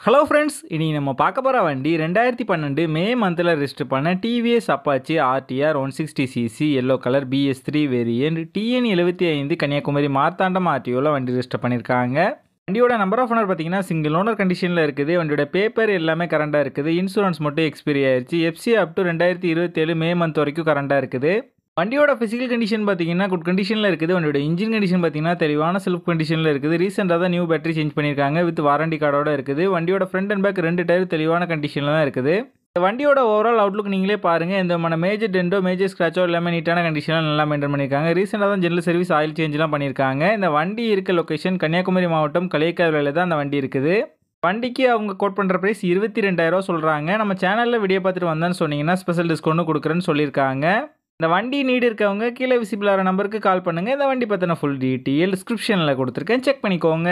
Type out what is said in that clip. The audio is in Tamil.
ஹலோ ஃப்ரெண்ட்ஸ், இன்னைக்கு நம்ம பார்க்க போகிற வண்டி 2012 மே மந்தில் ரெஜிஸ்டர் பண்ண TVS Apache RTR 160cc yellow colour BS3 variant TN75 Kanyakumari Marthandam ஆர்டிஓவில் வண்டி ரெஜிஸ்டர் பண்ணியிருக்காங்க. வண்டியோட நம்பர் ஆஃப் ஓனர் பார்த்தீங்கன்னா சிங்கிள் ஓனர் கண்டிஷனில் இருக்குது. வண்டியோட பேப்பர் எல்லாமே கரண்டாக இருக்குது. இன்சூரன்ஸ் மட்டும் எக்ஸ்பைரி ஆயிடுச்சு. FC up to 2027 May month வரைக்கும் கரண்டாக இருக்குது. வண்டியோட ஃபிசிக்கல் கண்டிஷன் பார்த்தீங்கன்னா குட் கண்டிஷனில் இருக்குது. வண்டியோட இன்ஜின் கண்டிஷன் பார்த்தீங்கன்னா தெளிவான செல்ஃப் கண்டிஷனில் இருக்குது. ரீசெண்டாக தான் நியூ பேட்டரி சேஞ்ச் பண்ணியிருக்காங்க. வித் வாரண்டி கார்டோட இருக்குது. வண்டியோட ஃப்ரண்ட் அண்ட் பேக் 2 டயர் தெளிவான கண்டிஷனில் தான் இருக்குது. இந்த வண்டியோட ஓவரால் அவுட்லுக் நீங்களே பாருங்கள். எந்த மேஜர் டென்டோ மேஜர் ஸ்க்ராச்சோ எல்லாமே நீட்டான கண்டிஷனில் நல்லா மெயின்டைன் பண்ணியிருக்காங்க. ரீசெண்டாக தான் ஜெனரல் சர்வீஸ் ஆயில் சேஞ்செலாம் பண்ணியிருக்காங்க. இந்த வண்டி இருக்க லொக்கேஷன் கன்னியாகுமரி மாவட்டம் களியக்காவிலையில் தான் அந்த வண்டி இருக்குது. வண்டிக்கு அவங்க கோட் பண்ணுற ப்ரைஸ் 22,000 சொல்கிறாங்க. நம்ம சேனலில் வீடியோ பார்த்துட்டு வந்தேன்னு சொன்னீங்கன்னா ஸ்பெஷல் டிஸ்கவுண்ட் கொடுக்குறேன்னு சொல்லியிருக்காங்க. இந்த வண்டி நீடு இருக்கவங்க கீழே விசிபிள் ஆகிற நம்பருக்கு கால் பண்ணுங்கள். இந்த வண்டி பற்றின ஃபுல் டீட்டெயில் டிஸ்கிரிப்ஷனில் கொடுத்துருக்கேன், செக் பண்ணிக்கோங்க.